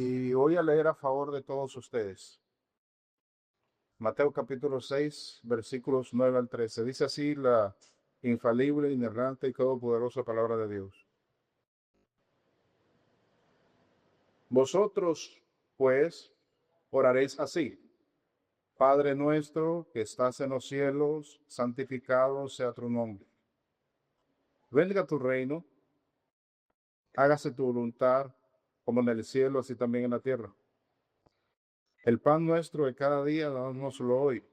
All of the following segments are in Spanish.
Y voy a leer a favor de todos ustedes. Mateo capítulo 6, versículos 9 al 13. Dice así la infalible, inerrante y todopoderosa palabra de Dios. Vosotros, pues, oraréis así. Padre nuestro que estás en los cielos, santificado sea tu nombre. Venga tu reino, hágase tu voluntad, como en el cielo, así también en la tierra. El pan nuestro de cada día, dánoslo hoy.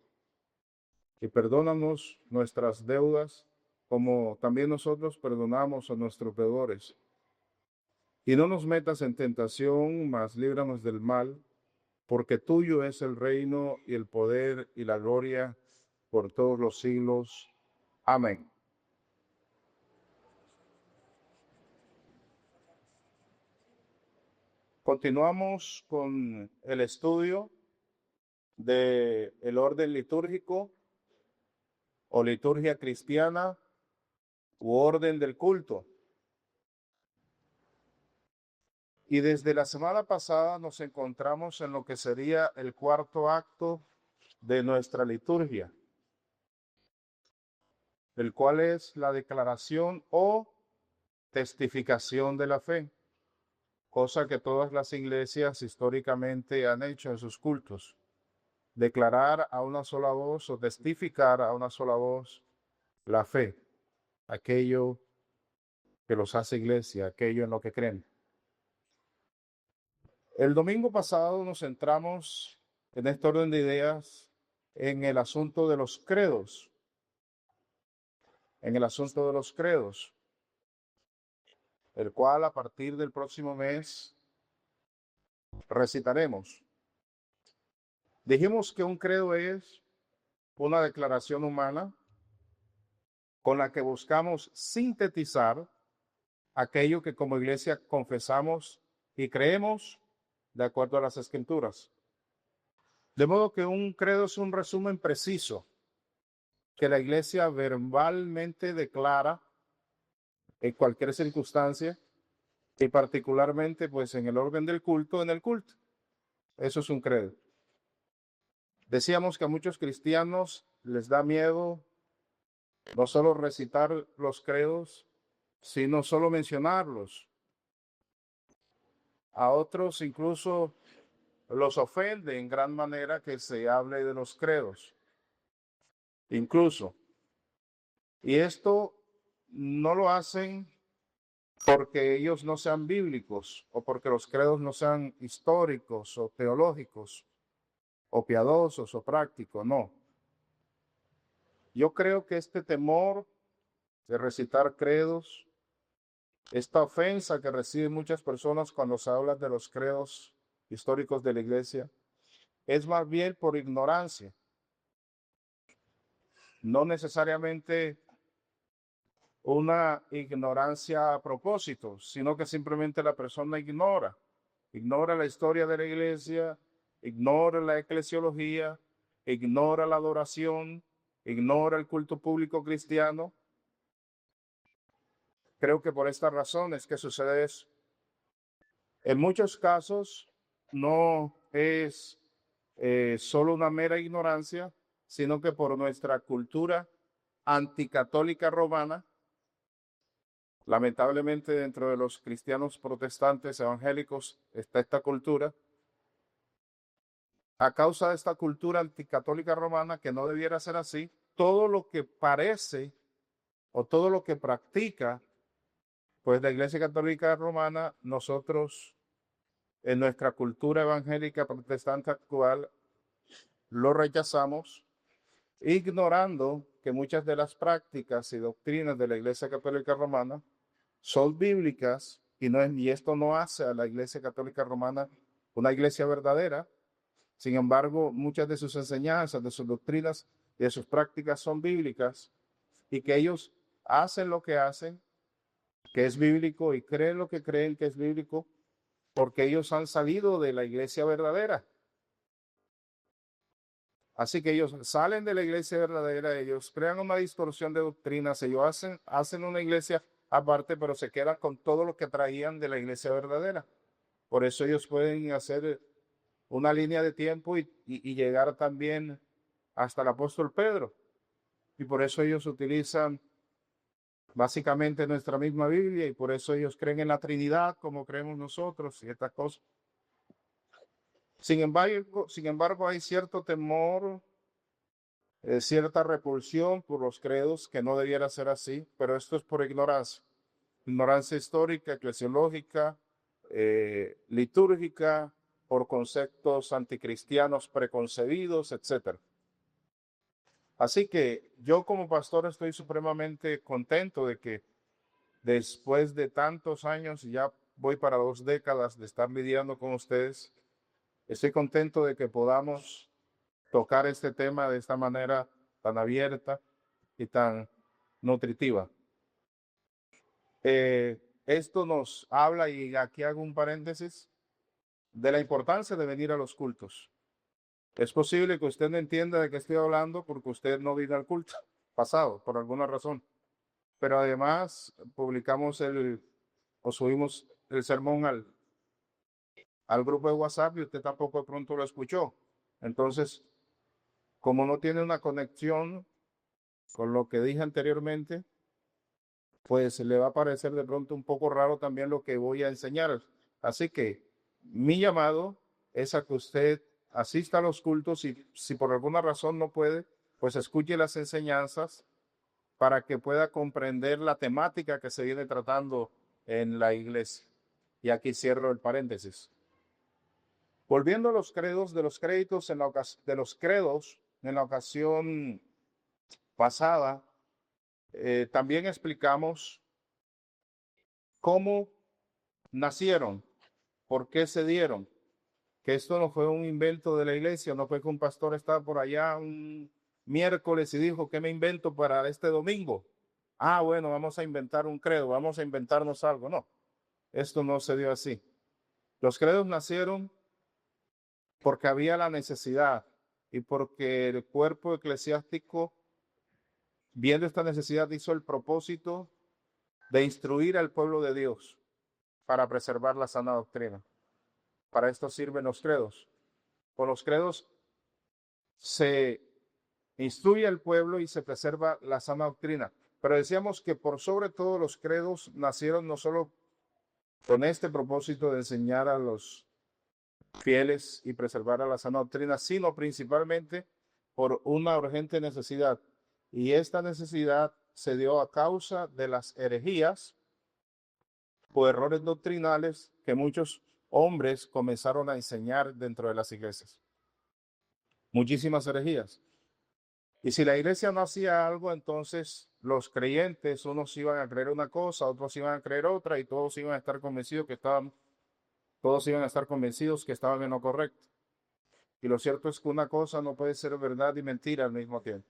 Y perdónanos nuestras deudas, como también nosotros perdonamos a nuestros deudores. Y no nos metas en tentación, mas líbranos del mal, porque tuyo es el reino y el poder y la gloria por todos los siglos. Amén. Continuamos con el estudio del orden litúrgico o liturgia cristiana u orden del culto. Y desde la semana pasada nos encontramos en lo que sería el cuarto acto de nuestra liturgia, el cual es la declaración o testificación de la fe, cosa que todas las iglesias históricamente han hecho en sus cultos. Declarar a una sola voz o testificar a una sola voz la fe, aquello que los hace iglesia, aquello en lo que creen. El domingo pasado nos centramos en este orden de ideas en el asunto de los credos, el cual a partir del próximo mes recitaremos. Dijimos que un credo es una declaración humana con la que buscamos sintetizar aquello que como iglesia confesamos y creemos de acuerdo a las escrituras. De modo que un credo es un resumen preciso que la iglesia verbalmente declara en cualquier circunstancia y particularmente pues en el orden del culto, en el culto. Eso es un credo. Decíamos que a muchos cristianos les da miedo no solo recitar los credos, sino solo mencionarlos. A otros incluso los ofende en gran manera que se hable de los credos. Incluso. Y esto no lo hacen porque ellos no sean bíblicos o porque los credos no sean históricos o teológicos o piadosos o prácticos, no. Yo creo que este temor de recitar credos, esta ofensa que reciben muchas personas cuando se habla de los credos históricos de la iglesia, es más bien por ignorancia. No necesariamente una ignorancia a propósito, sino que simplemente la persona ignora la historia de la iglesia, ignora la eclesiología, ignora la adoración, ignora el culto público cristiano. Creo que por esta razón es que sucede eso. En muchos casos no es solo una mera ignorancia, sino que por nuestra cultura anticatólica romana, lamentablemente dentro de los cristianos protestantes evangélicos está esta cultura. A causa de esta cultura anticatólica romana, que no debiera ser así, todo lo que parece o todo lo que practica, pues la Iglesia Católica Romana, nosotros en nuestra cultura evangélica protestante actual lo rechazamos, ignorando que muchas de las prácticas y doctrinas de la Iglesia Católica Romana son bíblicas y esto no hace a la Iglesia Católica Romana una iglesia verdadera. Sin embargo, muchas de sus enseñanzas, de sus doctrinas y de sus prácticas son bíblicas y que ellos hacen lo que hacen, que es bíblico, y creen lo que creen que es bíblico, porque ellos han salido de la iglesia verdadera. Así que ellos salen de la iglesia verdadera, ellos crean una distorsión de doctrinas, ellos hacen una iglesia aparte, pero se quedan con todo lo que traían de la iglesia verdadera. Por eso ellos pueden hacer una línea de tiempo y llegar también hasta el apóstol Pedro. Y por eso ellos utilizan básicamente nuestra misma Biblia y por eso ellos creen en la Trinidad como creemos nosotros y estas cosas. Sin embargo, hay cierto temor, cierta repulsión por los credos que no debiera ser así, pero esto es por ignorancia. Ignorancia histórica, eclesiológica, litúrgica, por conceptos anticristianos preconcebidos, etc. Así que yo como pastor estoy supremamente contento de que después de tantos años, ya voy para 2 décadas de estar lidiando con ustedes, estoy contento de que podamos tocar este tema de esta manera tan abierta y tan nutritiva. Esto nos habla, y aquí hago un paréntesis, de la importancia de venir a los cultos. Es posible que usted no entienda de qué estoy hablando porque usted no vino al culto pasado, por alguna razón. Pero además publicamos o subimos el sermón al grupo de WhatsApp y usted tampoco de pronto lo escuchó. Entonces, como no tiene una conexión con lo que dije anteriormente, pues le va a parecer de pronto un poco raro también lo que voy a enseñar. Así que mi llamado es a que usted asista a los cultos y si por alguna razón no puede, pues escuche las enseñanzas para que pueda comprender la temática que se viene tratando en la iglesia. Y aquí cierro el paréntesis. Volviendo a los credos, de los créditos de los credos en la ocasión pasada, también explicamos cómo nacieron, por qué se dieron, que esto no fue un invento de la iglesia, no fue que un pastor estaba por allá un miércoles y dijo, ¿qué me invento para este domingo? Ah, bueno, vamos a inventar un credo, vamos a inventarnos algo. No, esto no se dio así. Los credos nacieron porque había la necesidad y porque el cuerpo eclesiástico, viendo esta necesidad, hizo el propósito de instruir al pueblo de Dios para preservar la sana doctrina. Para esto sirven los credos. Con los credos se instruye al pueblo y se preserva la sana doctrina. Pero decíamos que por sobre todo los credos nacieron no solo con este propósito de enseñar a los fieles y preservar a la sana doctrina, sino principalmente por una urgente necesidad. Y esta necesidad se dio a causa de las herejías o errores doctrinales que muchos hombres comenzaron a enseñar dentro de las iglesias. Muchísimas herejías. Y si la iglesia no hacía algo, entonces los creyentes, unos iban a creer una cosa, otros iban a creer otra, y todos iban a estar convencidos que estaban en lo correcto. Y lo cierto es que una cosa no puede ser verdad y mentira al mismo tiempo.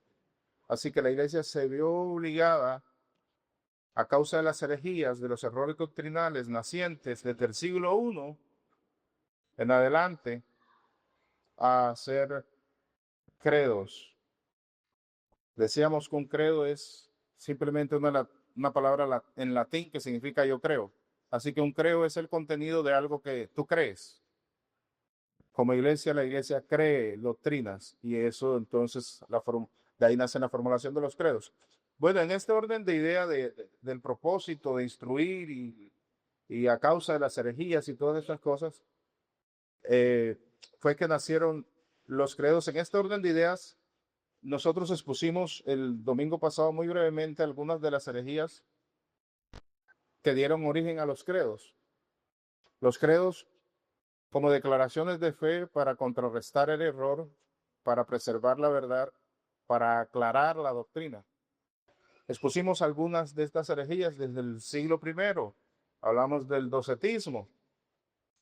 Así que la iglesia se vio obligada, a causa de las herejías, de los errores doctrinales nacientes desde el siglo I en adelante, a hacer credos. Decíamos que un credo es simplemente una palabra en latín que significa yo creo. Así que un creo es el contenido de algo que tú crees. Como iglesia, la iglesia cree doctrinas y eso entonces de ahí nace la formulación de los credos. Bueno, en este orden de idea del propósito de instruir y a causa de las herejías y todas estas cosas, fue que nacieron los credos. En este orden de ideas, nosotros expusimos el domingo pasado muy brevemente algunas de las herejías que dieron origen a los credos. Los credos como declaraciones de fe para contrarrestar el error, para preservar la verdad, para aclarar la doctrina. Expusimos algunas de estas herejías desde el siglo I. Hablamos del docetismo,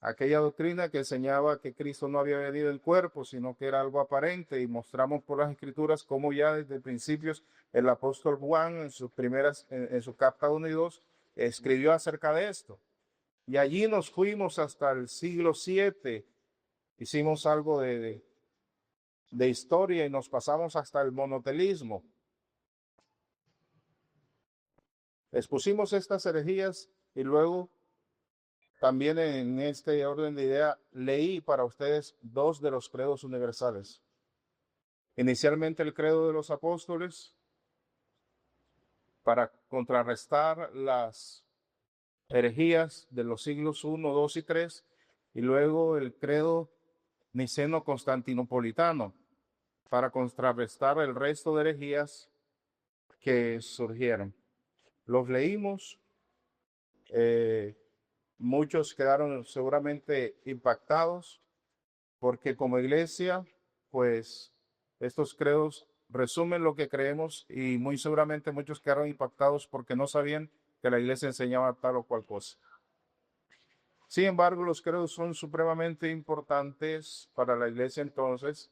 aquella doctrina que enseñaba que Cristo no había venido en cuerpo, sino que era algo aparente, y mostramos por las escrituras cómo ya desde principios el apóstol Juan en su carta 1 y 2 escribió acerca de esto. Y allí nos fuimos hasta el siglo VII, hicimos algo de historia y nos pasamos hasta el monotelismo. Expusimos estas herejías y luego también en este orden de idea leí para ustedes dos de los credos universales. Inicialmente el credo de los apóstoles para contrarrestar las herejías de los siglos I, II y III, y luego el credo niceno-constantinopolitano para contrarrestar el resto de herejías que surgieron. Los leímos, muchos quedaron seguramente impactados porque como iglesia, pues estos credos resumen lo que creemos y muy seguramente muchos quedaron impactados porque no sabían que la iglesia enseñaba tal o cual cosa. Sin embargo, los credos son supremamente importantes para la iglesia entonces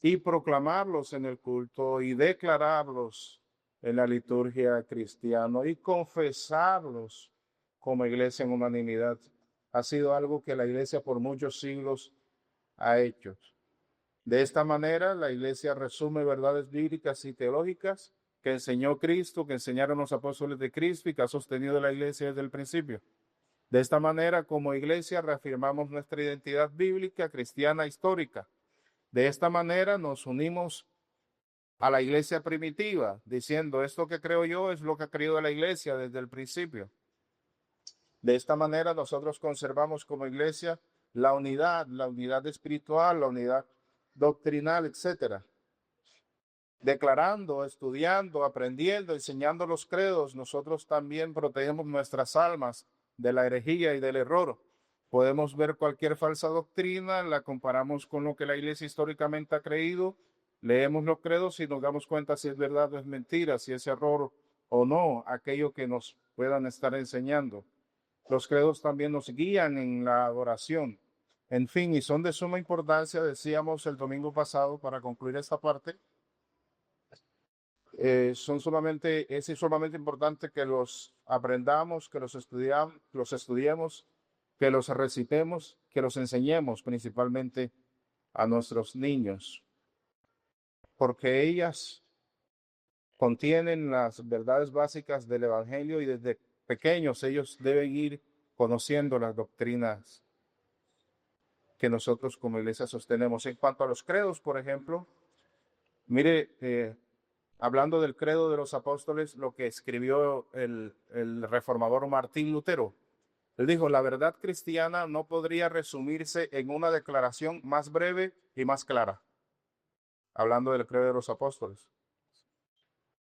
y proclamarlos en el culto y declararlos en la liturgia cristiana y confesarlos como iglesia en unanimidad ha sido algo que la iglesia por muchos siglos ha hecho. De esta manera, la iglesia resume verdades bíblicas y teológicas que enseñó Cristo, que enseñaron los apóstoles de Cristo y que ha sostenido la iglesia desde el principio. De esta manera, como iglesia, reafirmamos nuestra identidad bíblica, cristiana, histórica. De esta manera nos unimos a la iglesia primitiva, diciendo, esto que creo yo es lo que ha creído la iglesia desde el principio. De esta manera nosotros conservamos como iglesia la unidad espiritual, la unidad doctrinal, etcétera. Declarando, estudiando, aprendiendo, enseñando los credos, nosotros también protegemos nuestras almas de la herejía y del error. Podemos ver cualquier falsa doctrina, la comparamos con lo que la iglesia históricamente ha creído, leemos los credos y nos damos cuenta si es verdad o es mentira, si es error o no, aquello que nos puedan estar enseñando. Los credos también nos guían en la adoración. En fin, y son de suma importancia, decíamos el domingo pasado, para concluir esta parte, es sumamente importante que los aprendamos, que los estudiemos, que los recitemos, que los enseñemos principalmente a nuestros niños, porque ellas contienen las verdades básicas del Evangelio y desde pequeños ellos deben ir conociendo las doctrinas que nosotros como iglesia sostenemos. En cuanto a los credos, por ejemplo, mire, hablando del credo de los apóstoles, lo que escribió el reformador Martín Lutero. Él dijo, la verdad cristiana no podría resumirse en una declaración más breve y más clara. Hablando del credo de los apóstoles.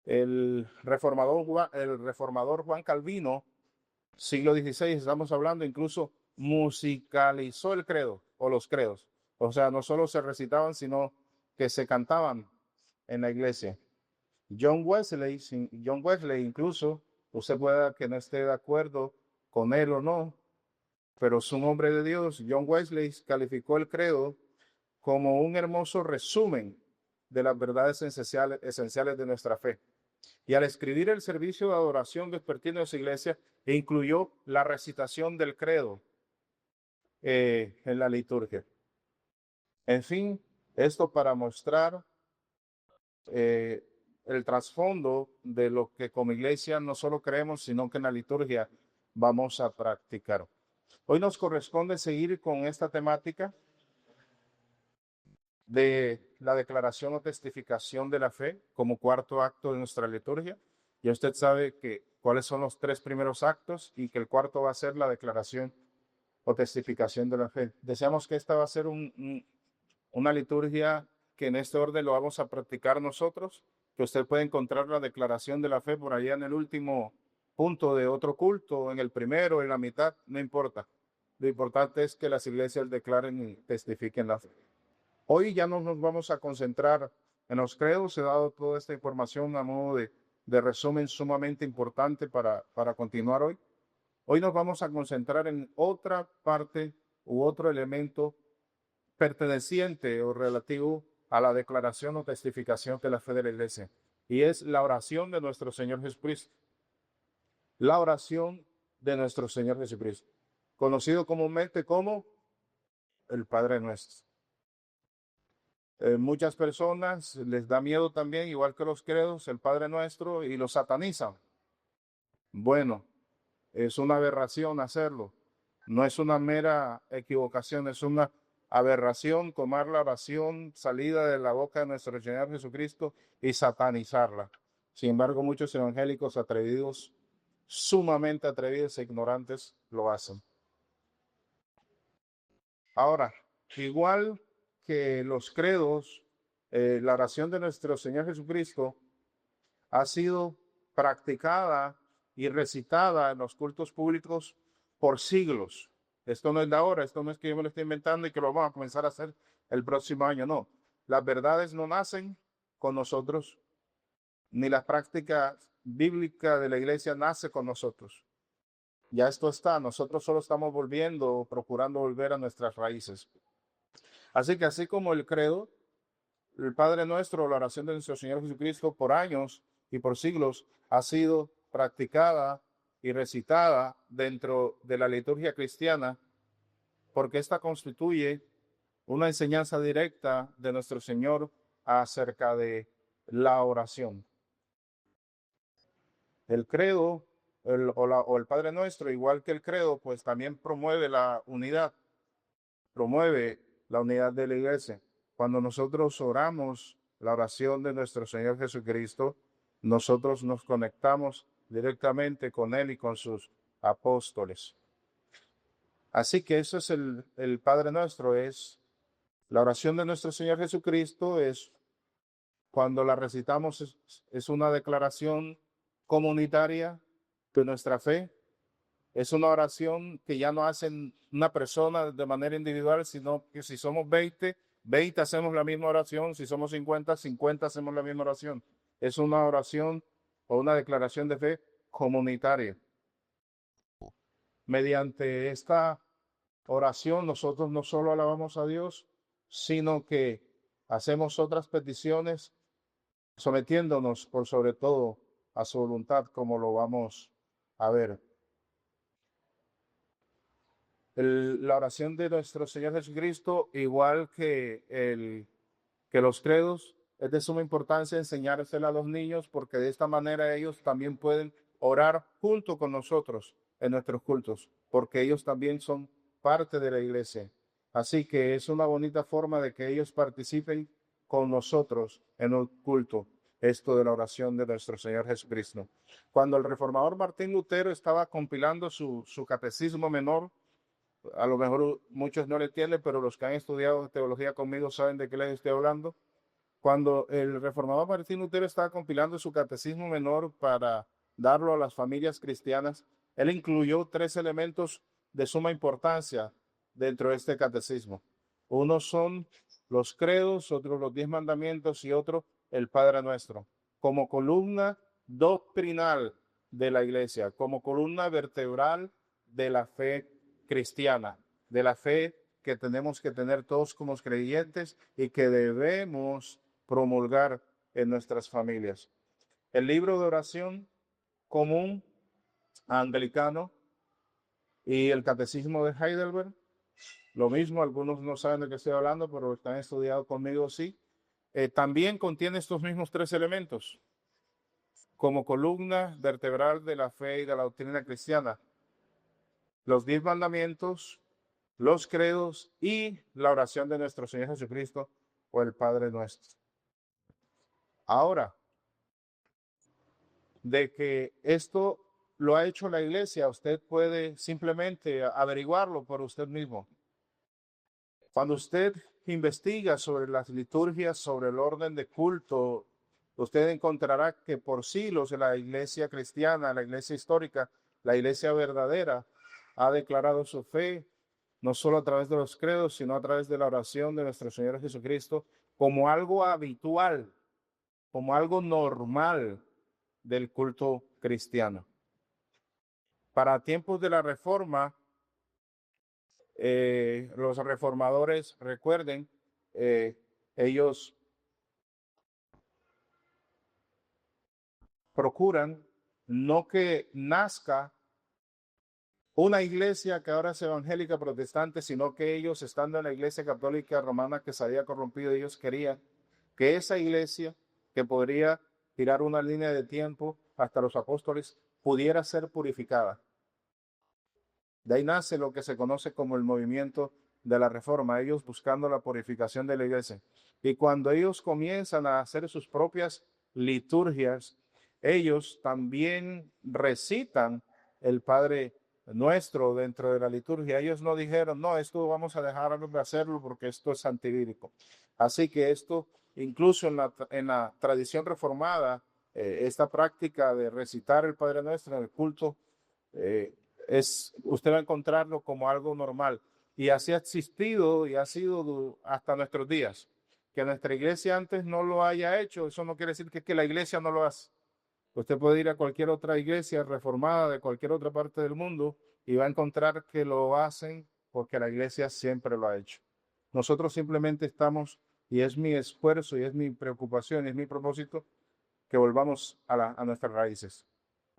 El reformador Juan Calvino, siglo XVI, estamos hablando, incluso musicalizó el credo o los credos. O sea, no solo se recitaban, sino que se cantaban en la iglesia. John Wesley incluso, usted pueda que no esté de acuerdo con él o no, pero es un hombre de Dios. John Wesley calificó el credo como un hermoso resumen de las verdades esenciales de nuestra fe. Y al escribir el servicio de adoración vespertino de su iglesia, incluyó la recitación del credo en la liturgia. En fin, esto para mostrar el trasfondo de lo que como iglesia no solo creemos, sino que en la liturgia vamos a practicar. Hoy nos corresponde seguir con esta temática de la declaración o testificación de la fe como cuarto acto de nuestra liturgia. Ya usted sabe cuáles son los tres primeros actos y que el cuarto va a ser la declaración o testificación de la fe. Deseamos que esta va a ser una liturgia que en este orden lo vamos a practicar nosotros, que usted puede encontrar la declaración de la fe por allá en el último punto de otro culto, en el primero, en la mitad, no importa. Lo importante es que las iglesias declaren y testifiquen la fe. Hoy ya no nos vamos a concentrar en los credos. He dado toda esta información a modo de resumen sumamente importante para continuar hoy. Hoy nos vamos a concentrar en otra parte u otro elemento perteneciente o relativo a la declaración o testificación de la fe de la iglesia, y es la oración de nuestro Señor Jesucristo. La oración de nuestro Señor Jesucristo, conocido comúnmente como el Padre Nuestro. Muchas personas les da miedo también, igual que los credos, el Padre Nuestro, y lo satanizan. Bueno, es una aberración hacerlo. No es una mera equivocación, es una aberración tomar la oración salida de la boca de nuestro Señor Jesucristo y satanizarla. Sin embargo, muchos evangélicos atrevidos, sumamente atrevidos e ignorantes, lo hacen. Ahora, igual que los credos, la oración de nuestro Señor Jesucristo ha sido practicada y recitada en los cultos públicos por siglos. Esto no es de ahora, esto no es que yo me lo esté inventando y que lo vamos a comenzar a hacer el próximo año, no. Las verdades no nacen con nosotros, ni la práctica bíblica de la iglesia nace con nosotros. Ya esto está, nosotros solo estamos volviendo, procurando volver a nuestras raíces. Así que así como el credo, el Padre Nuestro, la oración de nuestro Señor Jesucristo, por años y por siglos ha sido practicada y recitada dentro de la liturgia cristiana, porque esta constituye una enseñanza directa de nuestro Señor acerca de la oración. El credo o el Padre Nuestro, igual que el credo, pues también promueve la unidad de la iglesia. Cuando nosotros oramos la oración de nuestro Señor Jesucristo, nosotros nos conectamos directamente con Él y con sus apóstoles. Así que eso es el Padre Nuestro, es la oración de nuestro Señor Jesucristo, es cuando la recitamos, es una declaración comunitaria de nuestra fe. Es una oración que ya no hacen una persona de manera individual, sino que si somos 20, 20 hacemos la misma oración, si somos 50, 50 hacemos la misma oración. Es una oración o una declaración de fe comunitaria. Mediante esta oración nosotros no solo alabamos a Dios, sino que hacemos otras peticiones sometiéndonos por sobre todo a su voluntad, como lo vamos a ver. La oración de nuestro Señor Jesucristo, igual que los credos, es de suma importancia enseñársela a los niños, porque de esta manera ellos también pueden orar junto con nosotros en nuestros cultos, porque ellos también son parte de la iglesia. Así que es una bonita forma de que ellos participen con nosotros en el culto, esto de la oración de nuestro Señor Jesucristo. Cuando el reformador Martín Lutero estaba compilando su catecismo menor, a lo mejor muchos no le entienden, pero los que han estudiado teología conmigo saben de qué les estoy hablando. Cuando el reformador Martín Lutero estaba compilando su catecismo menor para darlo a las familias cristianas, él incluyó 3 elementos de suma importancia dentro de este catecismo. Uno son los credos, otro los 10 mandamientos y otro el Padre Nuestro, como columna doctrinal de la iglesia, como columna vertebral de la fe cristiana, de la fe que tenemos que tener todos como creyentes y que debemos promulgar en nuestras familias. El libro de oración común anglicano y el catecismo de Heidelberg, lo mismo, algunos no saben de qué estoy hablando, pero están estudiados conmigo, sí. También contiene estos mismos 3 elementos como columna vertebral de la fe y de la doctrina cristiana: los 10 mandamientos, los credos y la oración de nuestro Señor Jesucristo o el Padre Nuestro. Ahora, de que esto lo ha hecho la iglesia, usted puede simplemente averiguarlo por usted mismo. Cuando usted investiga sobre las liturgias, sobre el orden de culto, usted encontrará que por siglos la iglesia cristiana, la iglesia histórica, la iglesia verdadera, ha declarado su fe, no solo a través de los credos, sino a través de la oración de nuestro Señor Jesucristo, como algo habitual, como algo normal del culto cristiano. Para tiempos de la Reforma, los reformadores, recuerden, ellos procuran no que nazca una iglesia que ahora es evangélica protestante, sino que ellos, estando en la iglesia católica romana que se había corrompido, ellos querían que esa iglesia, que podría tirar una línea de tiempo hasta los apóstoles, pudiera ser purificada. De ahí nace lo que se conoce como el movimiento de la Reforma, ellos buscando la purificación de la iglesia. Y cuando ellos comienzan a hacer sus propias liturgias, ellos también recitan el Padre Nuestro dentro de la liturgia. Ellos no dijeron, no, esto vamos a dejar de hacerlo porque esto es antibíblico. Así que esto, incluso en la tradición reformada, esta práctica de recitar el Padre Nuestro en el culto, usted va a encontrarlo como algo normal. Y así ha existido y ha sido hasta nuestros días. Que nuestra iglesia antes no lo haya hecho, eso no quiere decir que la iglesia no lo hace. Usted puede ir a cualquier otra iglesia reformada de cualquier otra parte del mundo y va a encontrar que lo hacen porque la iglesia siempre lo ha hecho. Nosotros simplemente estamos, y es mi esfuerzo, y es mi preocupación, y es mi propósito, que volvamos a nuestras raíces,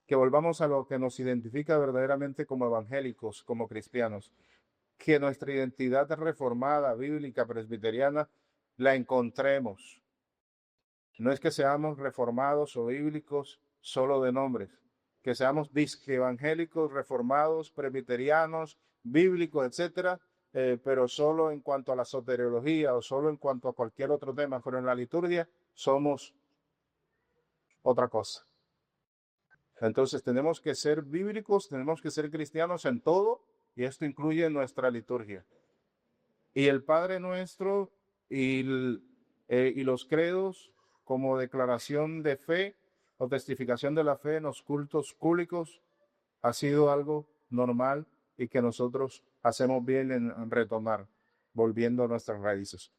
que volvamos a lo que nos identifica verdaderamente como evangélicos, como cristianos, que nuestra identidad reformada, bíblica, presbiteriana, la encontremos. No es que seamos reformados o bíblicos solo de nombres, que seamos disque evangélicos, reformados, presbiterianos, bíblicos, etcétera, pero solo en cuanto a la soteriología o solo en cuanto a cualquier otro tema, pero en la liturgia somos otra cosa. Entonces tenemos que ser bíblicos, tenemos que ser cristianos en todo, y esto incluye nuestra liturgia. Y el Padre Nuestro y los credos como declaración de fe o testificación de la fe en los cultos públicos ha sido algo normal y que nosotros hacemos bien en retomar, volviendo a nuestras raíces.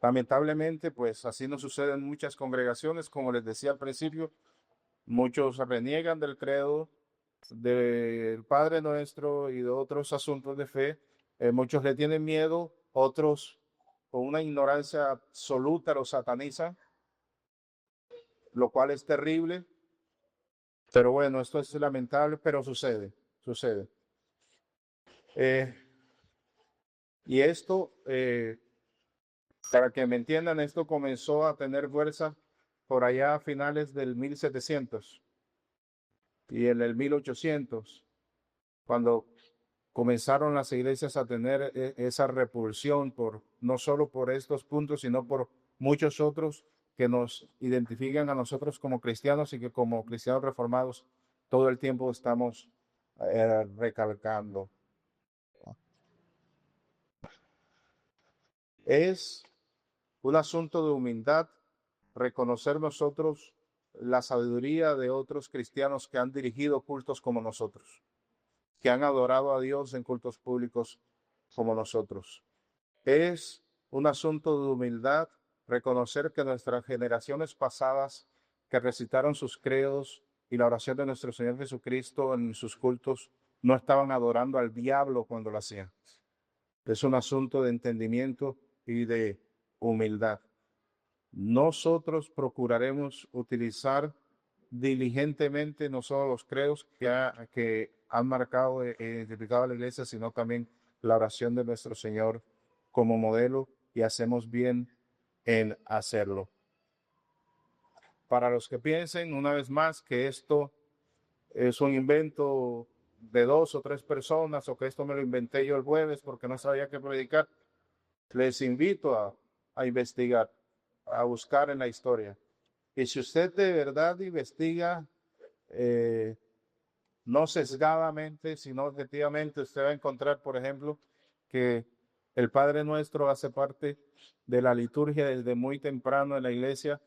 Lamentablemente, pues así nos sucede en muchas congregaciones, como les decía al principio, muchos reniegan del credo, del Padre Nuestro y de otros asuntos de fe. Muchos le tienen miedo, otros con una ignorancia absoluta lo satanizan, lo cual es terrible. Pero bueno, esto es lamentable, pero sucede. Y esto, para que me entiendan, esto comenzó a tener fuerza por allá a finales del 1700 y en el 1800, cuando comenzaron las iglesias a tener esa repulsión no solo por estos puntos, sino por muchos otros que nos identifican a nosotros como cristianos y que como cristianos reformados todo el tiempo estamos recalcando. Es un asunto de humildad reconocer nosotros la sabiduría de otros cristianos que han dirigido cultos como nosotros, que han adorado a Dios en cultos públicos como nosotros. Es un asunto de humildad reconocer que nuestras generaciones pasadas que recitaron sus credos y la oración de nuestro Señor Jesucristo en sus cultos no estaban adorando al diablo cuando lo hacían. Es un asunto de entendimiento y de humildad. Nosotros procuraremos utilizar diligentemente no solo los credos que han marcado e identificado a la iglesia, sino también la oración de nuestro Señor como modelo, y hacemos bien en hacerlo. Para los que piensen, una vez más, que esto es un invento de 2 o 3 personas, o que esto me lo inventé yo el jueves porque no sabía qué predicar, les invito a investigar, a buscar en la historia. Y si usted de verdad investiga, no sesgadamente, sino objetivamente, usted va a encontrar, por ejemplo, que el Padre Nuestro hace parte de la liturgia desde muy temprano en la iglesia,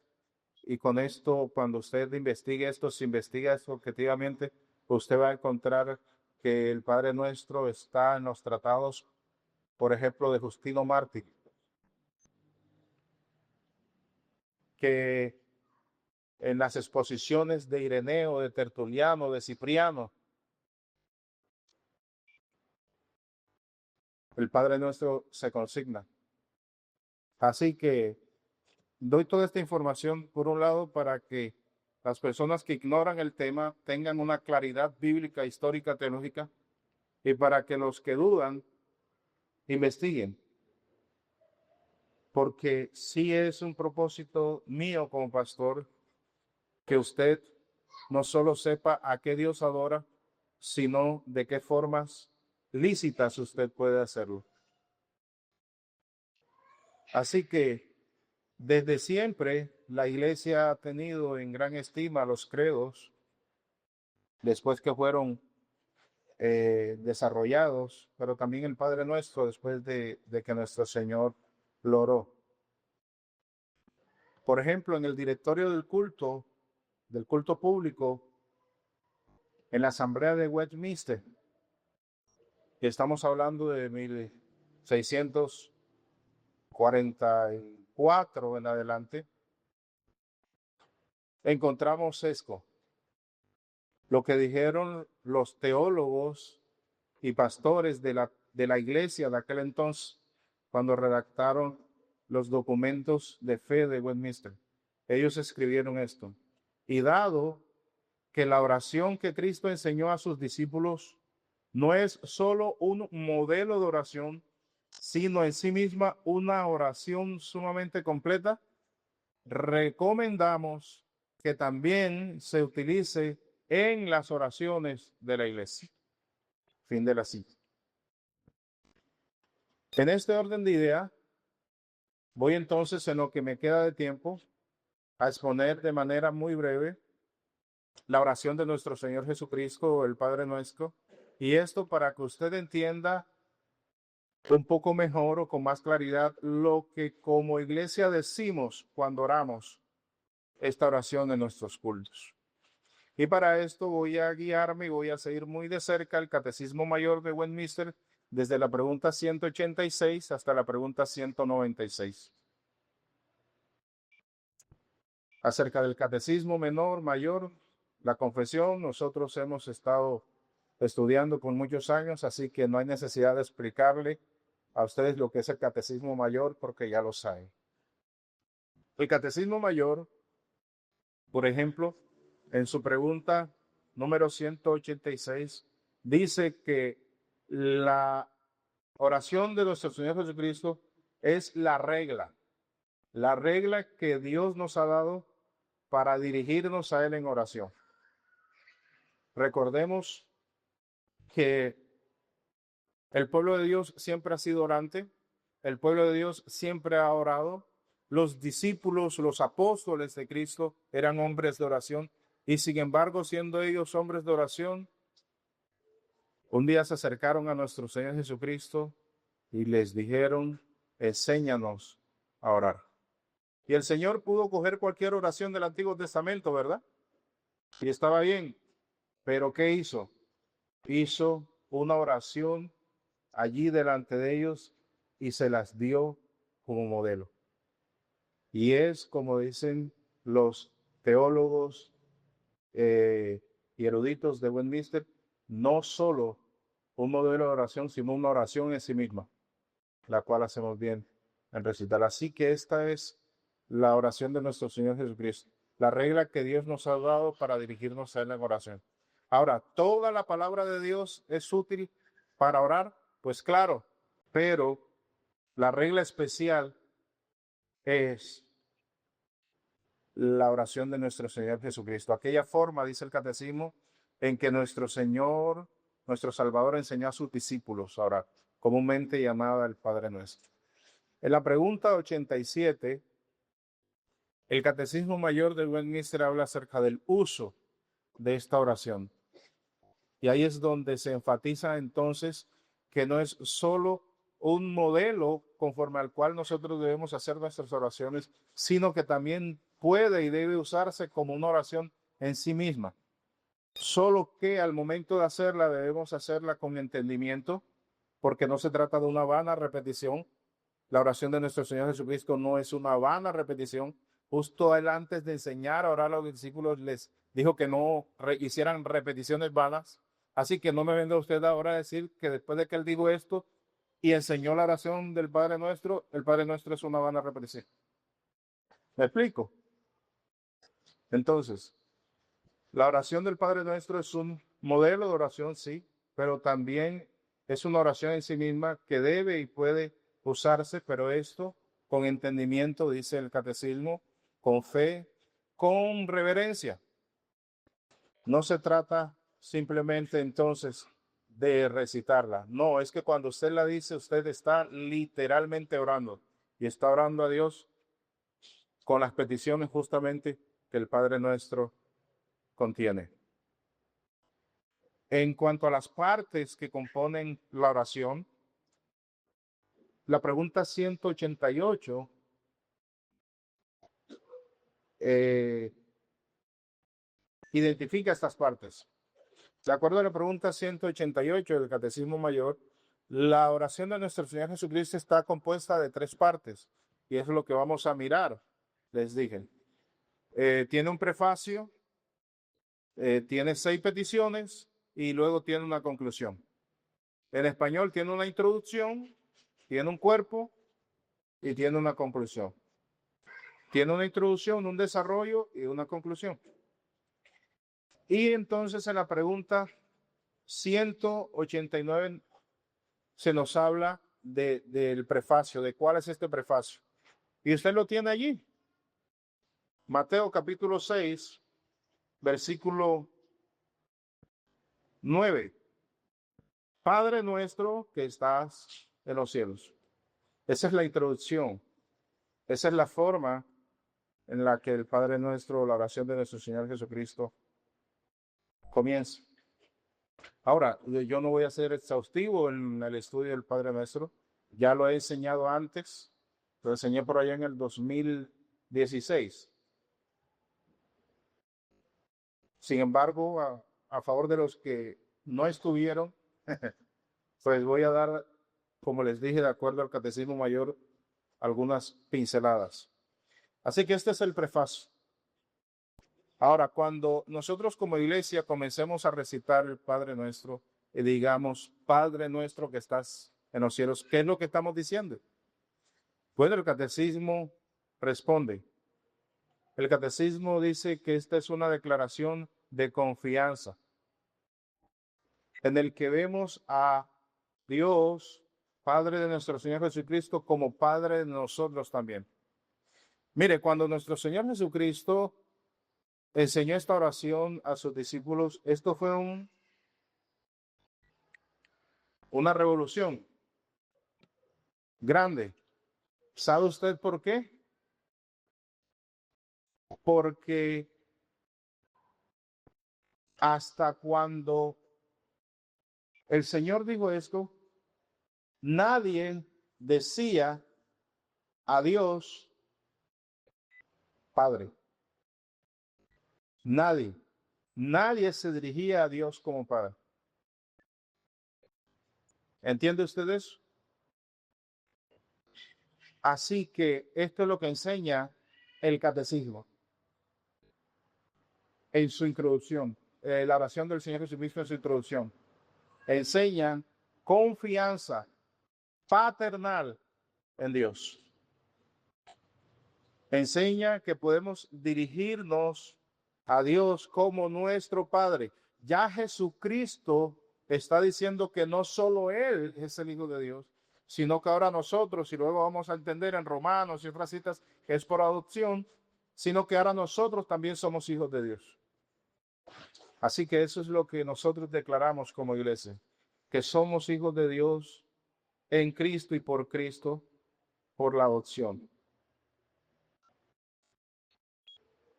y con esto, cuando usted investigue esto, si investiga esto objetivamente, usted va a encontrar que el Padre Nuestro está en los tratados, por ejemplo, de Justino Mártir, que en las exposiciones de Ireneo, de Tertuliano, de Cipriano, el Padre Nuestro se consigna. Así que doy toda esta información, por un lado, para que las personas que ignoran el tema tengan una claridad bíblica, histórica, teológica, y para que los que dudan investiguen. Porque sí es un propósito mío como pastor que usted no solo sepa a qué Dios adora, sino de qué formas lícitas usted puede hacerlo. Así que desde siempre la Iglesia ha tenido en gran estima los credos, después que fueron desarrollados, pero también el Padre Nuestro después de que nuestro Señor lo oró. Por ejemplo, en el directorio del culto público, en la Asamblea de Westminster, que estamos hablando de 1644 en adelante, encontramos esto, lo que dijeron los teólogos y pastores de la iglesia de aquel entonces, cuando redactaron los documentos de fe de Westminster. Ellos escribieron esto: y dado que la oración que Cristo enseñó a sus discípulos no es solo un modelo de oración, sino en sí misma una oración sumamente completa, recomendamos que también se utilice en las oraciones de la iglesia. Fin de la cita. En este orden de idea, voy entonces, en lo que me queda de tiempo, a exponer de manera muy breve la oración de nuestro Señor Jesucristo, el Padre Nuestro, y esto para que usted entienda un poco mejor o con más claridad lo que como iglesia decimos cuando oramos esta oración en nuestros cultos. Y para esto voy a guiarme y voy a seguir muy de cerca el Catecismo Mayor de Westminster desde la pregunta 186 hasta la pregunta 196. Acerca del Catecismo Menor, Mayor, la confesión, nosotros hemos estado estudiando por muchos años, así que no hay necesidad de explicarle a ustedes lo que es el Catecismo Mayor porque ya lo saben. El Catecismo Mayor, por ejemplo, en su pregunta número 186, dice que la oración de nuestro Señor Jesucristo es la regla que Dios nos ha dado para dirigirnos a Él en oración. Recordemos que el pueblo de Dios siempre ha sido orante, el pueblo de Dios siempre ha orado, los discípulos, los apóstoles de Cristo eran hombres de oración, y sin embargo, siendo ellos hombres de oración, un día se acercaron a nuestro Señor Jesucristo y les dijeron: enséñanos a orar. Y el Señor pudo coger cualquier oración del Antiguo Testamento, ¿verdad? Y estaba bien. Pero ¿qué hizo? Hizo una oración allí delante de ellos y se las dio como modelo. Y es, como dicen los teólogos y eruditos de Westminster, no solo un modelo de oración, sino una oración en sí misma, la cual hacemos bien en recitar. Así que esta es la oración de nuestro Señor Jesucristo, la regla que Dios nos ha dado para dirigirnos a Él en oración. Ahora, ¿toda la palabra de Dios es útil para orar? Pues claro, pero la regla especial es la oración de nuestro Señor Jesucristo. Aquella forma, dice el Catecismo, en que nuestro Señor, nuestro Salvador, enseñó a sus discípulos a orar, comúnmente llamada el Padre Nuestro. En la pregunta 87, el Catecismo Mayor de Westminster habla acerca del uso de esta oración. Y ahí es donde se enfatiza entonces que no es solo un modelo conforme al cual nosotros debemos hacer nuestras oraciones, sino que también puede y debe usarse como una oración en sí misma. Solo que al momento de hacerla debemos hacerla con entendimiento, porque no se trata de una vana repetición. La oración de nuestro Señor Jesucristo no es una vana repetición. Justo él, antes de enseñar a orar a los discípulos, les dijo que no hicieran repeticiones vanas. Así que no me venga usted ahora a decir que después de que él dijo esto y enseñó la oración del Padre Nuestro, el Padre Nuestro es una vana repetición. ¿Me explico? Entonces, la oración del Padre Nuestro es un modelo de oración, sí, pero también es una oración en sí misma que debe y puede usarse, pero esto con entendimiento, dice el Catecismo, con fe, con reverencia. No se trata simplemente entonces de recitarla. No, es que cuando usted la dice, usted está literalmente orando y está orando a Dios con las peticiones justamente que el Padre Nuestro contiene. En cuanto a las partes que componen la oración, la pregunta 188 identifica estas partes. De acuerdo a la pregunta 188 del Catecismo Mayor, la oración de nuestro Señor Jesucristo está compuesta de 3 partes, y es lo que vamos a mirar, les dije. Tiene un prefacio, tiene 6 peticiones y luego tiene una conclusión. En español tiene una introducción, tiene un cuerpo y tiene una conclusión. Tiene una introducción, un desarrollo y una conclusión. Y entonces en la pregunta 189 se nos habla del prefacio, de cuál es este prefacio. Y usted lo tiene allí. Mateo capítulo 6, versículo 9. Padre nuestro que estás en los cielos. Esa es la introducción. Esa es la forma en la que el Padre nuestro, la oración de nuestro Señor Jesucristo, comienza. Ahora, yo no voy a ser exhaustivo en el estudio del Padre Nuestro. Ya lo he enseñado antes. Lo enseñé por allá en el 2016. Sin embargo, a favor de los que no estuvieron, pues voy a dar, como les dije, de acuerdo al Catecismo Mayor, algunas pinceladas. Así que este es el prefacio. Ahora, cuando nosotros como iglesia comencemos a recitar el Padre Nuestro y digamos, Padre Nuestro que estás en los cielos, ¿qué es lo que estamos diciendo? Bueno, el Catecismo responde. El Catecismo dice que esta es una declaración de confianza en el que vemos a Dios, Padre de nuestro Señor Jesucristo, como Padre de nosotros también. Mire, cuando nuestro Señor Jesucristo enseñó esta oración a sus discípulos, esto fue una revolución grande. ¿Sabe usted por qué? Porque hasta cuando el Señor dijo esto, nadie decía a Dios Padre. Nadie. Nadie se dirigía a Dios como Padre. ¿Entiende usted eso? Así que esto es lo que enseña el catecismo en su introducción, la oración del Señor Jesucristo en su introducción. Enseñan confianza paternal en Dios. Enseña que podemos dirigirnos a Dios como nuestro Padre. Ya Jesucristo está diciendo que no solo Él es el Hijo de Dios, sino que ahora nosotros, y luego vamos a entender en Romanos y otras citas que es por adopción, sino que ahora nosotros también somos hijos de Dios. Así que eso es lo que nosotros declaramos como iglesia, que somos hijos de Dios en Cristo y por Cristo, por la adopción.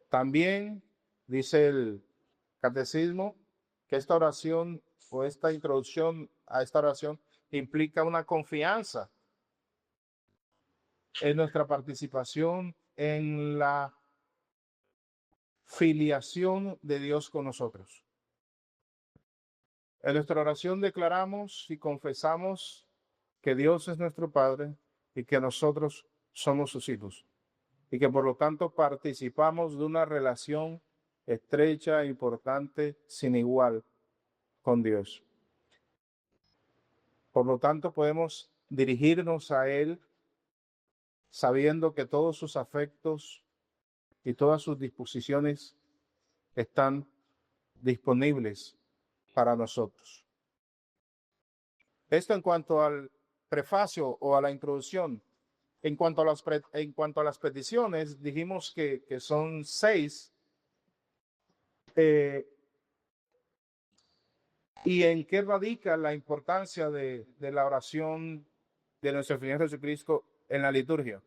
También dice el catecismo que esta oración o esta introducción a esta oración implica una confianza en nuestra participación en la filiación de Dios con nosotros. En nuestra oración declaramos y confesamos que Dios es nuestro Padre y que nosotros somos sus hijos y que por lo tanto participamos de una relación estrecha, importante, sin igual con Dios. Por lo tanto, podemos dirigirnos a Él sabiendo que todos sus afectos y todas sus disposiciones están disponibles para nosotros. Esto en cuanto al prefacio o a la introducción. En cuanto a las peticiones, dijimos que son 6. ¿Y en qué radica la importancia de la oración de nuestro Señor Jesucristo en la liturgia?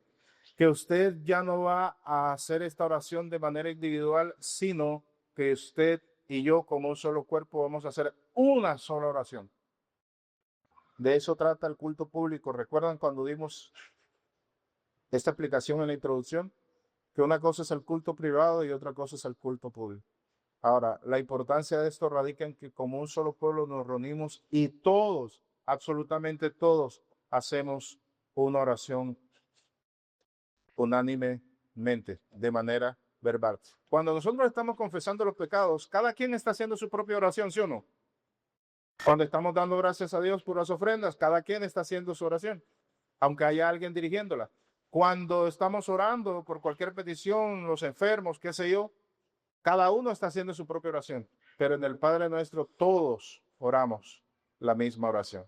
Que usted ya no va a hacer esta oración de manera individual, sino que usted y yo como un solo cuerpo vamos a hacer una sola oración. De eso trata el culto público. ¿Recuerdan cuando dimos esta explicación en la introducción? Que una cosa es el culto privado y otra cosa es el culto público. Ahora, la importancia de esto radica en que como un solo pueblo nos reunimos y todos, absolutamente todos, hacemos una oración unánimemente, de manera verbal. Cuando nosotros estamos confesando los pecados, cada quien está haciendo su propia oración, ¿sí o no? Cuando estamos dando gracias a Dios por las ofrendas, cada quien está haciendo su oración, aunque haya alguien dirigiéndola. Cuando estamos orando por cualquier petición, los enfermos, qué sé yo, cada uno está haciendo su propia oración, pero en el Padre Nuestro todos oramos la misma oración.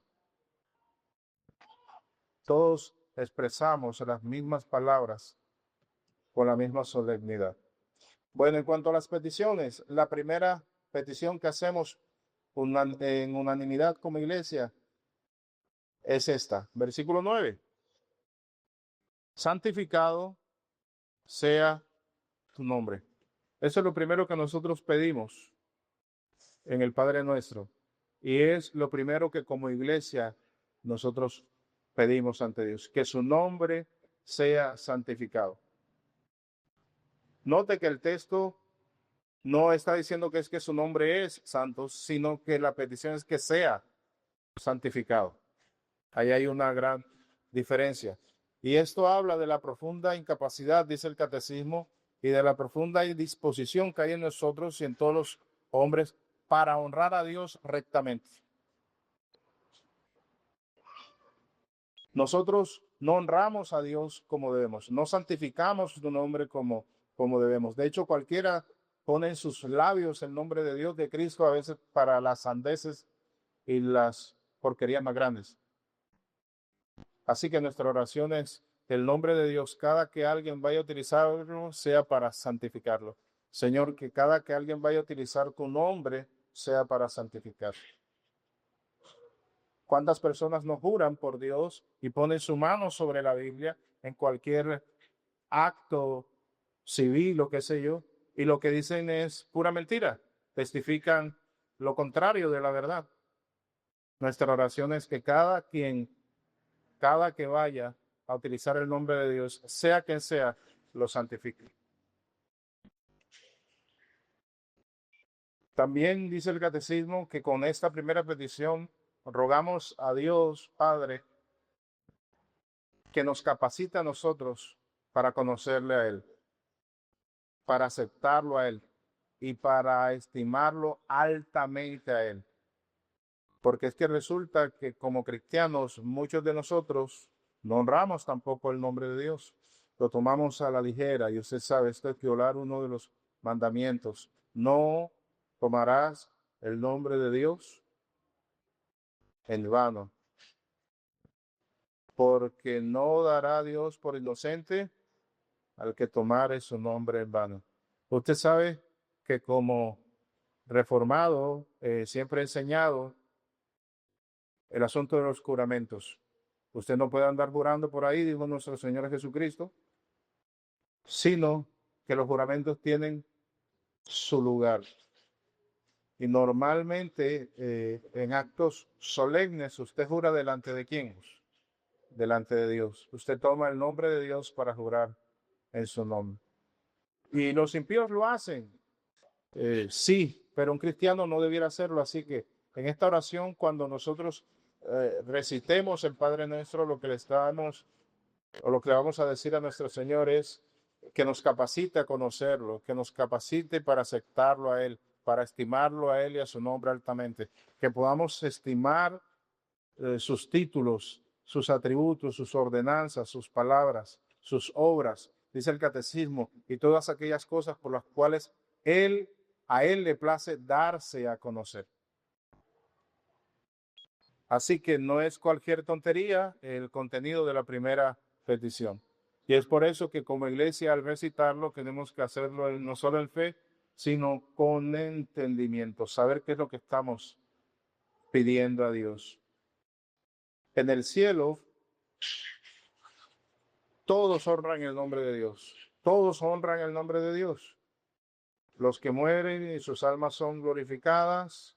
Todos expresamos las mismas palabras con la misma solemnidad. Bueno, en cuanto a las peticiones, la primera petición que hacemos en unanimidad como iglesia es esta, versículo 9. Santificado sea tu nombre. Eso es lo primero que nosotros pedimos en el Padre Nuestro. Y es lo primero que como iglesia nosotros pedimos ante Dios, que su nombre sea santificado. Note que el texto no está diciendo que es que su nombre es santo, sino que la petición es que sea santificado. Ahí hay una gran diferencia. Y esto habla de la profunda incapacidad, dice el catecismo, y de la profunda indisposición que hay en nosotros y en todos los hombres para honrar a Dios rectamente. Nosotros no honramos a Dios como debemos, no santificamos su nombre como debemos. De hecho, cualquiera pone en sus labios el nombre de Dios, de Cristo, a veces para las sandeces y las porquerías más grandes. Así que nuestra oración es el nombre de Dios, cada que alguien vaya a utilizarlo, sea para santificarlo. Señor, que cada que alguien vaya a utilizar tu nombre, sea para santificar. ¿Cuántas personas no juran por Dios y ponen su mano sobre la Biblia en cualquier acto civil o qué sé yo? Y lo que dicen es pura mentira. Testifican lo contrario de la verdad. Nuestra oración es que cada que vaya a utilizar el nombre de Dios, sea quien sea, lo santifique. También dice el catecismo que con esta primera petición rogamos a Dios Padre que nos capacite a nosotros para conocerle a Él, para aceptarlo a Él y para estimarlo altamente a Él. Porque es que resulta que como cristianos muchos de nosotros no honramos tampoco el nombre de Dios. Lo tomamos a la ligera y usted sabe, esto es violar uno de los mandamientos. No tomarás el nombre de Dios en vano, porque no dará Dios por inocente al que tomare su nombre en vano. Usted sabe que como reformado siempre he enseñado el asunto de los juramentos. Usted no puede andar jurando por ahí, dijo nuestro Señor Jesucristo, sino que los juramentos tienen su lugar. Y normalmente en actos solemnes usted jura delante de quién? Delante de Dios. Usted toma el nombre de Dios para jurar en su nombre. Y los impíos lo hacen, sí, pero un cristiano no debiera hacerlo. Así que en esta oración, cuando nosotros recitemos el Padre Nuestro, lo que le estamos o lo que le vamos a decir a nuestro Señor es que nos capacite a conocerlo, que nos capacite para aceptarlo a Él, para estimarlo a Él y a su nombre altamente, que podamos estimar sus títulos, sus atributos, sus ordenanzas, sus palabras, sus obras, dice el catecismo, y todas aquellas cosas por las cuales a Él le place darse a conocer. Así que no es cualquier tontería el contenido de la primera petición. Y es por eso que como iglesia al recitarlo tenemos que hacerlo no solo en fe, sino con entendimiento, saber qué es lo que estamos pidiendo a Dios. En el cielo, todos honran el nombre de Dios. Todos honran el nombre de Dios. Los que mueren y sus almas son glorificadas,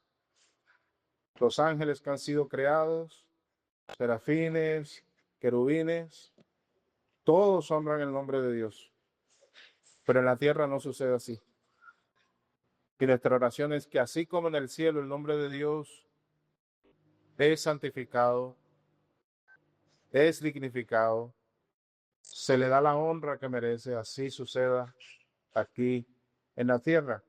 los ángeles que han sido creados, serafines, querubines, todos honran el nombre de Dios. Pero en la tierra no sucede así. Y nuestra oración es que así como en el cielo el nombre de Dios es santificado, es dignificado, se le da la honra que merece, así suceda aquí en la tierra.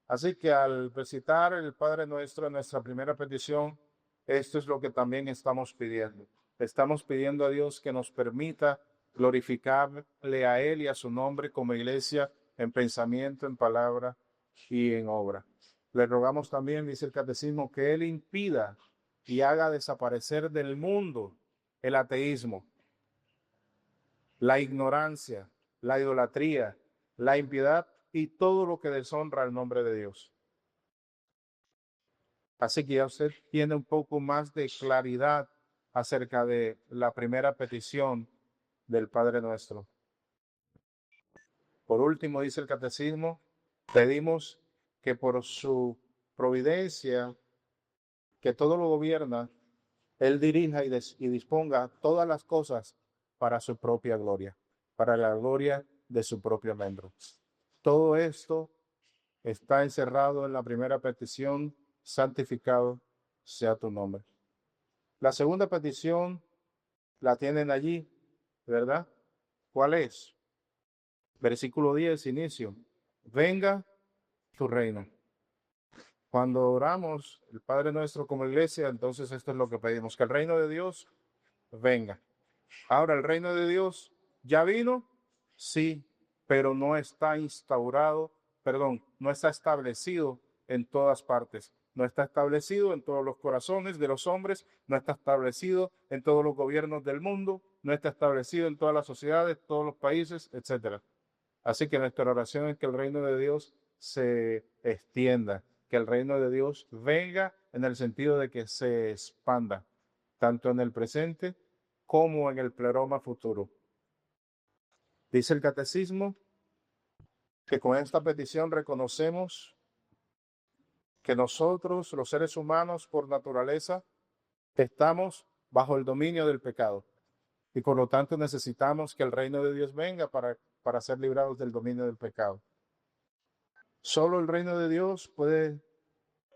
Así que al recitar el Padre Nuestro en nuestra primera petición, esto es lo que también estamos pidiendo. Estamos pidiendo a Dios que nos permita glorificarle a Él y a su nombre como iglesia en pensamiento, en palabra y en obra. Le rogamos también, dice el catecismo, que Él impida y haga desaparecer del mundo el ateísmo, la ignorancia, la idolatría, la impiedad y todo lo que deshonra el nombre de Dios. Así que ya usted tiene un poco más de claridad acerca de la primera petición del Padre Nuestro. Por último, dice el catecismo, pedimos que por su providencia, que todo lo gobierna, Él dirija y disponga todas las cosas para su propia gloria, para la gloria de su propio miembro. Todo esto está encerrado en la primera petición, santificado sea tu nombre. La segunda petición la tienen allí, ¿verdad? ¿Cuál es? Versículo 10, inicio. Venga tu reino. Cuando oramos el Padre Nuestro como iglesia, entonces esto es lo que pedimos, que el reino de Dios venga. Ahora, ¿el reino de Dios ya vino? Sí, pero no está instaurado, no está establecido en todas partes. No está establecido en todos los corazones de los hombres, no está establecido en todos los gobiernos del mundo, no está establecido en todas las sociedades, todos los países, etc. Así que nuestra oración es que el reino de Dios se extienda, que el reino de Dios venga en el sentido de que se expanda, tanto en el presente como en el pleroma futuro. Dice el catecismo que con esta petición reconocemos que nosotros, los seres humanos, por naturaleza, estamos bajo el dominio del pecado y por lo tanto necesitamos que el reino de Dios venga para ser librados del dominio del pecado. Solo el reino de Dios puede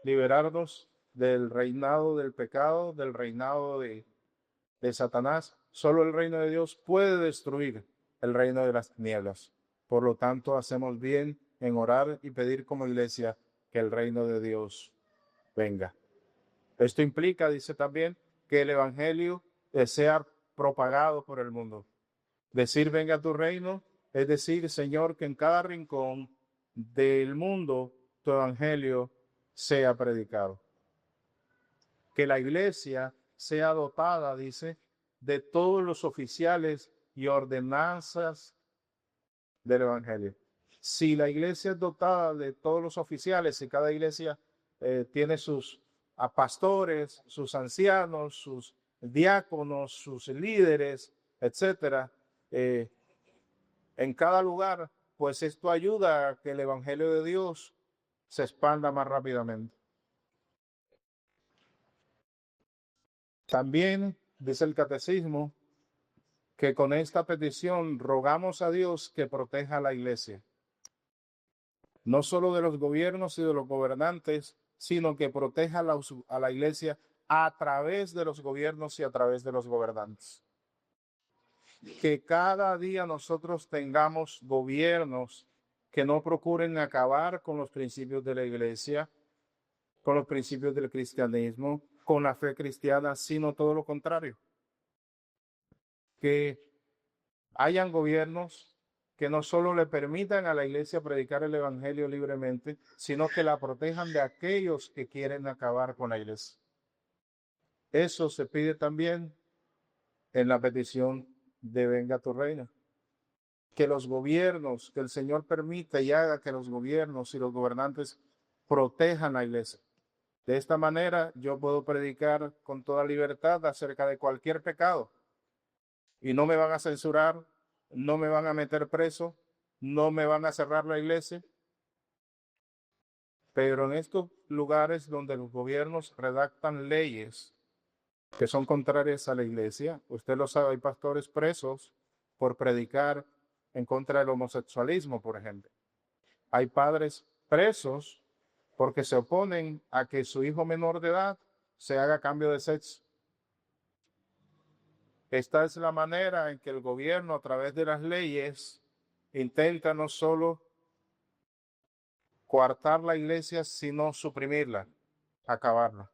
liberarnos del reinado del pecado, del reinado de Satanás. Solo el reino de Dios puede destruir el reino de las tinieblas. Por lo tanto, hacemos bien en orar y pedir como iglesia que el reino de Dios venga. Esto implica, dice también, que el evangelio sea propagado por el mundo. Decir venga tu reino es decir, Señor, que en cada rincón del mundo tu evangelio sea predicado. Que la iglesia sea dotada, dice, de todos los oficiales y ordenanzas del evangelio. Si la iglesia es dotada de todos los oficiales, y cada iglesia tiene sus pastores, sus ancianos, sus diáconos, sus líderes, etcétera, en cada lugar, pues esto ayuda a que el evangelio de Dios se expanda más rápidamente. También dice el catecismo que con esta petición rogamos a Dios que proteja a la iglesia, no solo de los gobiernos y de los gobernantes, sino que proteja a la iglesia a través de los gobiernos y a través de los gobernantes. Que cada día nosotros tengamos gobiernos que no procuren acabar con los principios de la iglesia, con los principios del cristianismo, con la fe cristiana, sino todo lo contrario. Que hayan gobiernos que no solo le permitan a la iglesia predicar el evangelio libremente, sino que la protejan de aquellos que quieren acabar con la iglesia. Eso se pide también en la petición de venga tu reino. Que los gobiernos, que el Señor permita y haga que los gobiernos y los gobernantes protejan la iglesia, De esta manera yo puedo predicar con toda libertad acerca de cualquier pecado y no me van a censurar, no me van a meter preso, no me van a cerrar la iglesia. Pero en estos lugares donde los gobiernos redactan leyes que son contrarias a la iglesia, usted lo sabe, hay pastores presos por predicar en contra del homosexualismo, por ejemplo. Hay padres presos porque se oponen a que su hijo menor de edad se haga cambio de sexo. Esta es la manera en que el gobierno, a través de las leyes, intenta no solo coartar la iglesia, sino suprimirla, acabarla.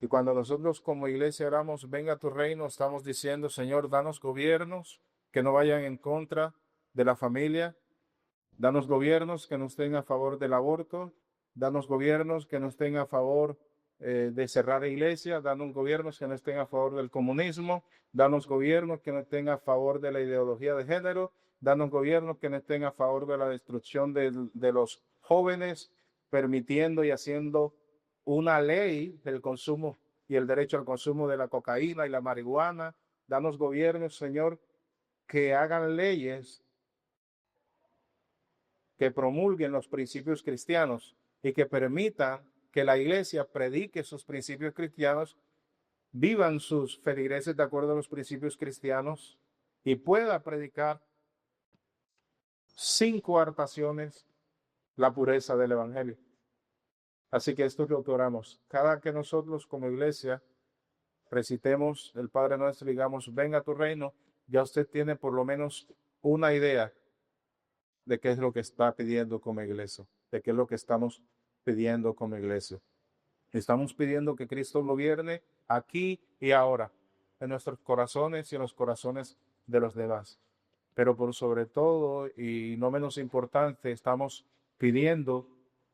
Y cuando nosotros como iglesia oramos, venga tu reino, estamos diciendo, Señor, danos gobiernos que no vayan en contra de la familia, danos gobiernos que no estén a favor del aborto, danos gobiernos que no estén a favor de cerrar iglesias, danos gobiernos que no estén a favor del comunismo, danos gobiernos que no estén a favor de la ideología de género, danos gobiernos que no estén a favor de la destrucción de los jóvenes, permitiendo y haciendo una ley del consumo y el derecho al consumo de la cocaína y la marihuana. Danos gobiernos, Señor, que hagan leyes que promulguen los principios cristianos y que permitan que la iglesia predique sus principios cristianos, vivan sus feligreses de acuerdo a los principios cristianos y pueda predicar sin coartaciones la pureza del evangelio. Así que esto es lo que oramos. Cada que nosotros como iglesia recitemos el Padre Nuestro y digamos, venga a tu reino, ya usted tiene por lo menos una idea de qué es lo que está pidiendo como iglesia, de qué es lo que estamos pidiendo como iglesia. Estamos pidiendo que Cristo gobierne aquí y ahora, en nuestros corazones y en los corazones de los demás. Pero por sobre todo, y no menos importante, estamos pidiendo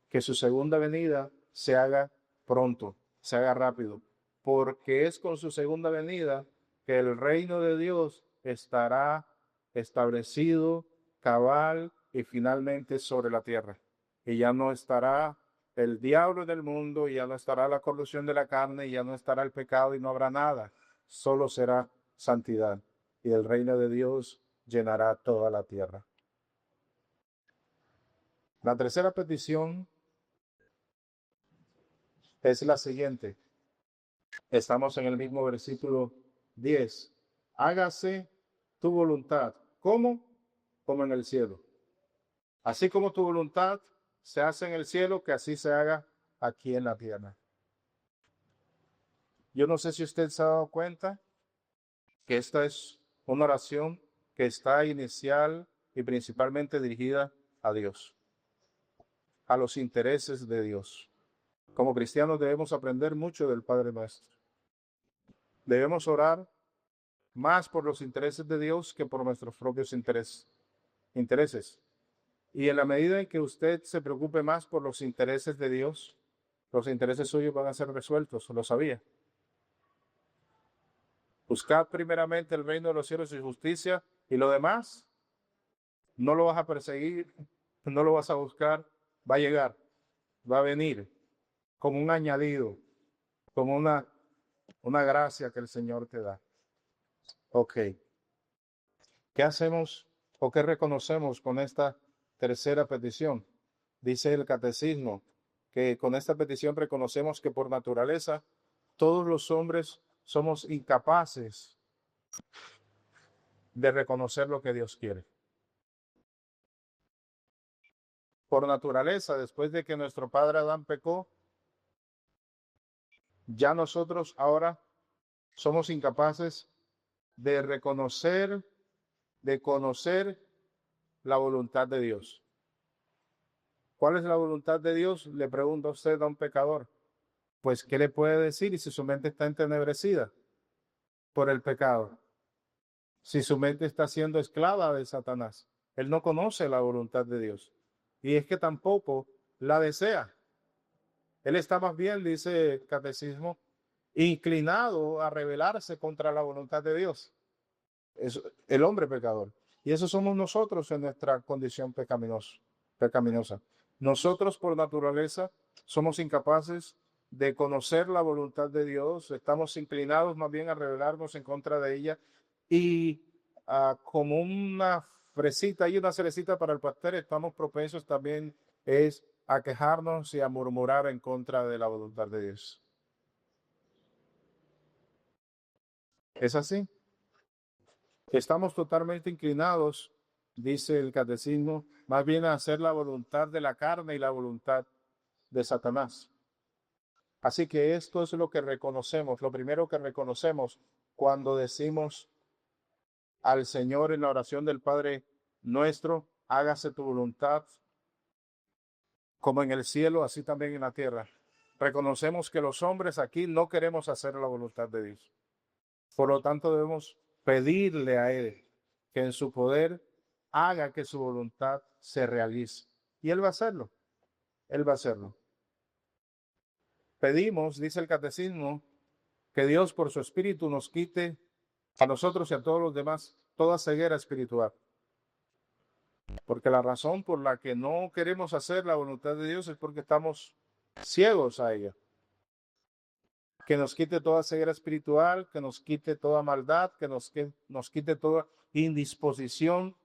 que su segunda venida se haga pronto, se haga rápido, porque es con su segunda venida que el reino de Dios estará establecido, cabal y finalmente sobre la tierra. Y ya no estará el diablo del mundo, y ya no estará la corrupción de la carne, y ya no estará el pecado y no habrá nada, solo será santidad. Y el reino de Dios llenará toda la tierra. La tercera petición es la siguiente. Estamos en el mismo versículo 10. Hágase tu voluntad. ¿Cómo? Como en el cielo. Así como tu voluntad se hace en el cielo, que así se haga aquí en la tierra. Yo no sé si usted se ha dado cuenta que esta es una oración que está inicial y principalmente dirigida a Dios, a los intereses de Dios. Como cristianos debemos aprender mucho del Padre Nuestro. Debemos orar más por los intereses de Dios que por nuestros propios intereses. Y en la medida en que usted se preocupe más por los intereses de Dios, los intereses suyos van a ser resueltos, lo sabía. Buscad primeramente el reino de los cielos y su justicia, y lo demás no lo vas a perseguir, no lo vas a buscar, va a llegar, va a venir como un añadido, como una gracia que el Señor te da. Ok. ¿Qué hacemos o qué reconocemos con esta tercera petición? Dice el catecismo que con esta petición reconocemos que por naturaleza todos los hombres somos incapaces de reconocer lo que Dios quiere. Por naturaleza, después de que nuestro padre Adán pecó, ya nosotros ahora somos incapaces de reconocer, de conocer la voluntad de Dios. ¿Cuál es la voluntad de Dios? Le pregunta a usted a un pecador. Pues, ¿qué le puede decir si su mente está entenebrecida por el pecado? Si su mente está siendo esclava de Satanás. Él no conoce la voluntad de Dios. Y es que tampoco la desea. Él está más bien, dice el catecismo, inclinado a rebelarse contra la voluntad de Dios. Es el hombre pecador. Y eso somos nosotros en nuestra condición pecaminosa. Nosotros por naturaleza somos incapaces de conocer la voluntad de Dios, estamos inclinados más bien a rebelarnos en contra de ella y como una fresita y una cerecita para el pastel, estamos propensos también es a quejarnos y a murmurar en contra de la voluntad de Dios. ¿Es así? Estamos totalmente inclinados, dice el catecismo, más bien a hacer la voluntad de la carne y la voluntad de Satanás. Así que esto es lo que reconocemos, lo primero que reconocemos cuando decimos al Señor en la oración del Padre nuestro, hágase tu voluntad como en el cielo, así también en la tierra. Reconocemos que los hombres aquí no queremos hacer la voluntad de Dios. Por lo tanto, debemos pedirle a Él que en su poder haga que su voluntad se realice. Y Él va a hacerlo. Él va a hacerlo. Pedimos, dice el catecismo, que Dios por su espíritu nos quite a nosotros y a todos los demás toda ceguera espiritual. Porque la razón por la que no queremos hacer la voluntad de Dios es porque estamos ciegos a ella. Que nos quite toda ceguera espiritual, que nos quite toda maldad, que nos quite toda indisposición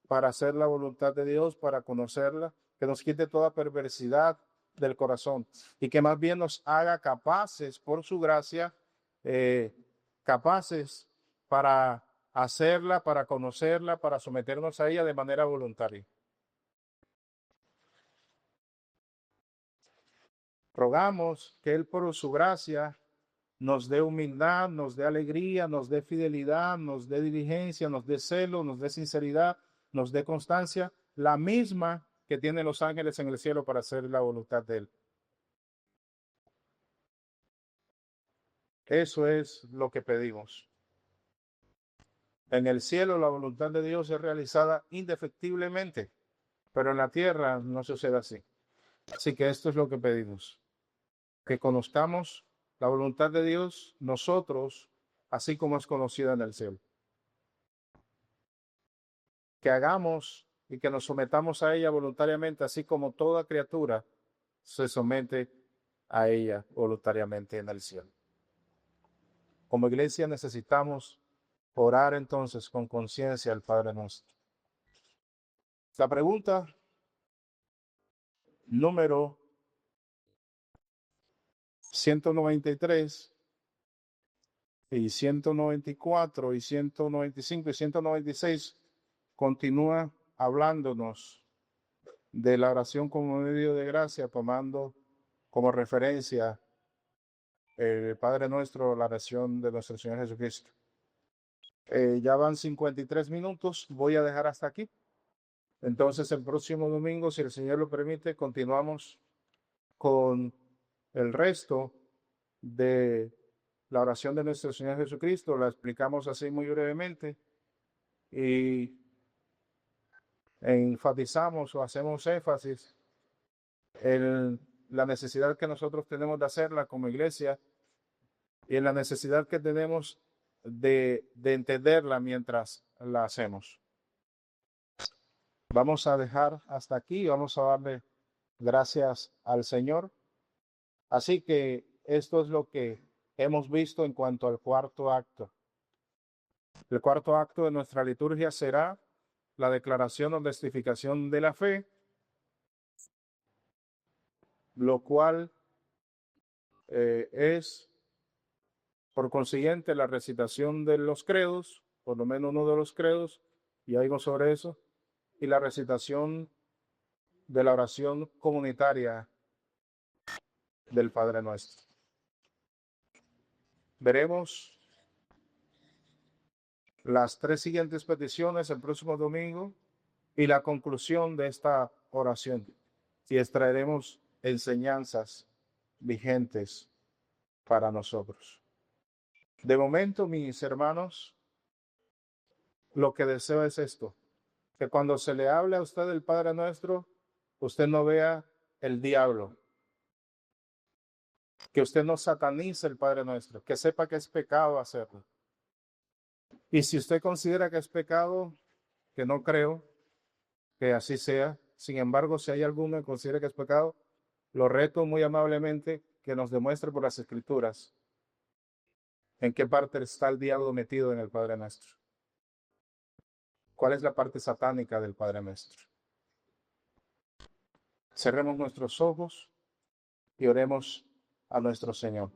para hacer la voluntad de Dios, para conocerla, que nos quite toda perversidad del corazón y que más bien nos haga capaces, por su gracia, capaces para hacerla, para conocerla, para someternos a ella de manera voluntaria. Rogamos que Él por su gracia nos dé humildad, nos dé alegría, nos dé fidelidad, nos dé diligencia, nos dé celo, nos dé sinceridad, nos dé constancia, la misma que tienen los ángeles en el cielo para hacer la voluntad de Él. Eso es lo que pedimos. En el cielo la voluntad de Dios es realizada indefectiblemente, pero en la tierra no sucede así. Así que esto es lo que pedimos, que conozcamos la voluntad de Dios nosotros, así como es conocida en el cielo. Que hagamos y que nos sometamos a ella voluntariamente, así como toda criatura se somete a ella voluntariamente en el cielo. Como iglesia necesitamos orar entonces con conciencia al Padre nuestro. La pregunta número 193 y 194 y 195 y 196 continúa hablándonos de la oración como medio de gracia, tomando como referencia el Padre Nuestro, la oración de nuestro Señor Jesucristo. Ya van 53 minutos, voy a dejar hasta aquí. Entonces el próximo domingo, si el Señor lo permite, continuamos con el resto de la oración de nuestro Señor Jesucristo. La explicamos así muy brevemente y enfatizamos o hacemos énfasis en la necesidad que nosotros tenemos de hacerla como iglesia y en la necesidad que tenemos de entenderla mientras la hacemos. Vamos a dejar hasta aquí, vamos a darle gracias al Señor. Así que esto es lo que hemos visto en cuanto al cuarto acto. El cuarto acto de nuestra liturgia será la declaración o testificación de la fe, lo cual es, por consiguiente, la recitación de los credos, por lo menos uno de los credos, y algo sobre eso, y la recitación de la oración comunitaria del Padre Nuestro. Veremos las tres siguientes peticiones el próximo domingo y la conclusión de esta oración. Y extraeremos enseñanzas vigentes para nosotros. De momento, mis hermanos, lo que deseo es esto, que cuando se le hable a usted del Padre Nuestro, usted no vea el diablo, que usted no satanice el Padre Nuestro, que sepa que es pecado hacerlo. Y si usted considera que es pecado, que no creo que así sea, sin embargo, si hay alguno que considere que es pecado, lo reto muy amablemente que nos demuestre por las Escrituras en qué parte está el diablo metido en el Padre Nuestro. ¿Cuál es la parte satánica del Padre Nuestro? Cerremos nuestros ojos y oremos a nuestro Señor.